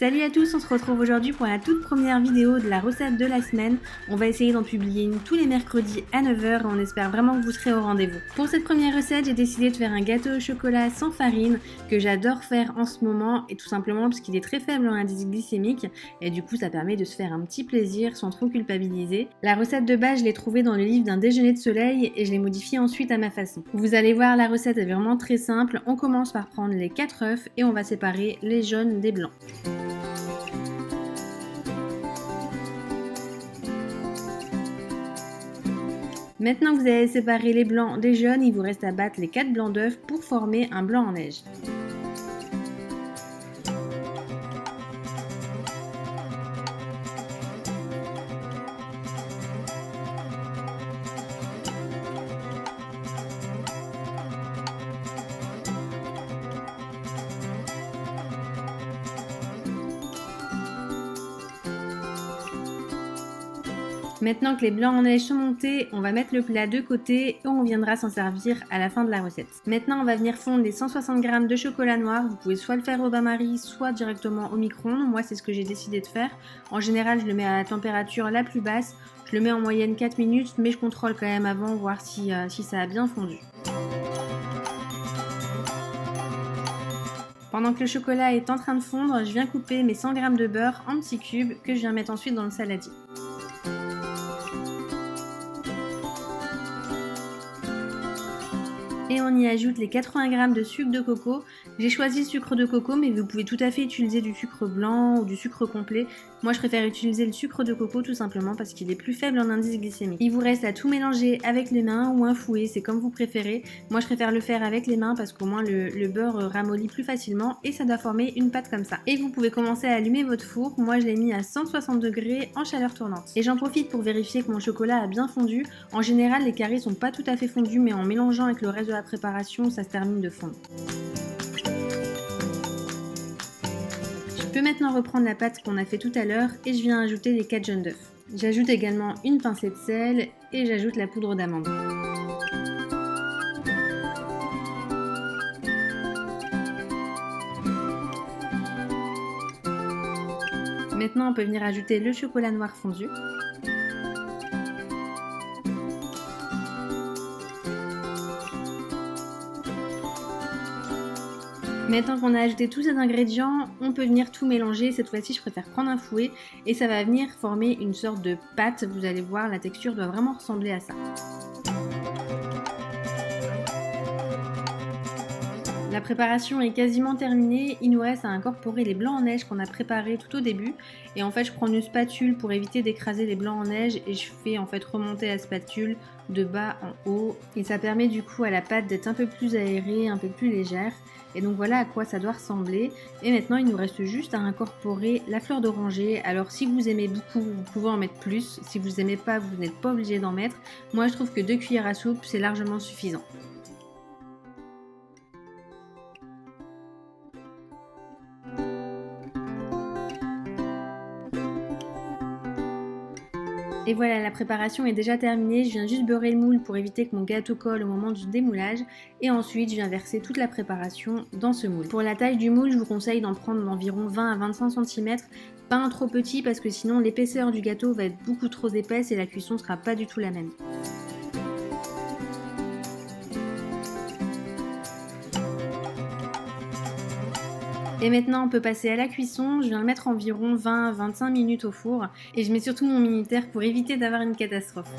Salut à tous, on se retrouve aujourd'hui pour la toute première vidéo de la recette de la semaine. On va essayer d'en publier une tous les mercredis à 9h et on espère vraiment que vous serez au rendez-vous. Pour cette première recette, j'ai décidé de faire un gâteau au chocolat sans farine que j'adore faire en ce moment et tout simplement parce qu'il est très faible en indice glycémique et du coup ça permet de se faire un petit plaisir sans trop culpabiliser. La recette de base, je l'ai trouvée dans le livre d'un déjeuner de soleil et je l'ai modifiée ensuite à ma façon. Vous allez voir, la recette est vraiment très simple. On commence par prendre les 4 œufs et on va séparer les jaunes des blancs. Maintenant que vous avez séparé les blancs des jaunes, il vous reste à battre les 4 blancs d'œufs pour former un blanc en neige. Maintenant que les blancs en neige sont montés, on va mettre le plat de côté et on viendra s'en servir à la fin de la recette. Maintenant, on va venir fondre les 160 g de chocolat noir. Vous pouvez soit le faire au bain-marie, soit directement au micro-ondes. Moi, c'est ce que j'ai décidé de faire. En général, je le mets à la température la plus basse. Je le mets en moyenne 4 minutes, mais je contrôle quand même avant, voir si ça a bien fondu. Pendant que le chocolat est en train de fondre, je viens couper mes 100 g de beurre en petits cubes que je viens mettre ensuite dans le saladier. Et on y ajoute les 80 g de sucre de coco. J'ai choisi le sucre de coco, mais vous pouvez tout à fait utiliser du sucre blanc ou du sucre complet. Moi, je préfère utiliser le sucre de coco tout simplement parce qu'il est plus faible en indice glycémique. Il vous reste à tout mélanger avec les mains ou un fouet, c'est comme vous préférez. Moi, je préfère le faire avec les mains parce qu'au moins le beurre ramollit plus facilement et ça doit former une pâte comme ça. Et vous pouvez commencer à allumer votre four. Moi, je l'ai mis à 160 degrés en chaleur tournante. Et j'en profite pour vérifier que mon chocolat a bien fondu. En général, les carrés sont pas tout à fait fondus, mais en mélangeant avec le reste de la préparation, ça se termine de fondre. Je peux maintenant reprendre la pâte qu'on a fait tout à l'heure et je viens ajouter les 4 jaunes d'œufs. J'ajoute également une pincée de sel et j'ajoute la poudre d'amande. Maintenant, on peut venir ajouter le chocolat noir fondu. Maintenant qu'on a ajouté tous ces ingrédients, on peut venir tout mélanger. Cette fois-ci, je préfère prendre un fouet et ça va venir former une sorte de pâte. Vous allez voir, la texture doit vraiment ressembler à ça. La préparation est quasiment terminée, il nous reste à incorporer les blancs en neige qu'on a préparés tout au début. Et en fait, je prends une spatule pour éviter d'écraser les blancs en neige et je fais en fait remonter la spatule de bas en haut. Et ça permet du coup à la pâte d'être un peu plus aérée, un peu plus légère. Et donc voilà à quoi ça doit ressembler. Et maintenant, il nous reste juste à incorporer la fleur d'oranger. Alors si vous aimez beaucoup, vous pouvez en mettre plus. Si vous n'aimez pas, vous n'êtes pas obligé d'en mettre. Moi, je trouve que 2 cuillères à soupe, c'est largement suffisant. Et voilà, la préparation est déjà terminée. Je viens juste beurrer le moule pour éviter que mon gâteau colle au moment du démoulage. Et ensuite, je viens verser toute la préparation dans ce moule. Pour la taille du moule, je vous conseille d'en prendre d'environ 20 à 25 cm. Pas un trop petit parce que sinon l'épaisseur du gâteau va être beaucoup trop épaisse et la cuisson sera pas du tout la même. Et maintenant on peut passer à la cuisson, je viens le mettre environ 20 à 25 minutes au four et je mets surtout mon Minutaire pour éviter d'avoir une catastrophe.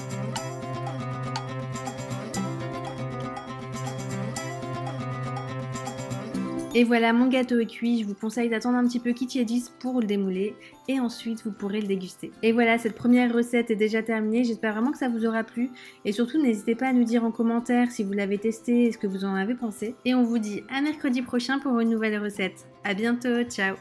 Et voilà, mon gâteau est cuit, je vous conseille d'attendre un petit peu qu'il tiédisse pour le démouler et ensuite vous pourrez le déguster. Et voilà, cette première recette est déjà terminée, j'espère vraiment que ça vous aura plu et surtout n'hésitez pas à nous dire en commentaire si vous l'avez testé et ce que vous en avez pensé. Et on vous dit à mercredi prochain pour une nouvelle recette. À bientôt, ciao!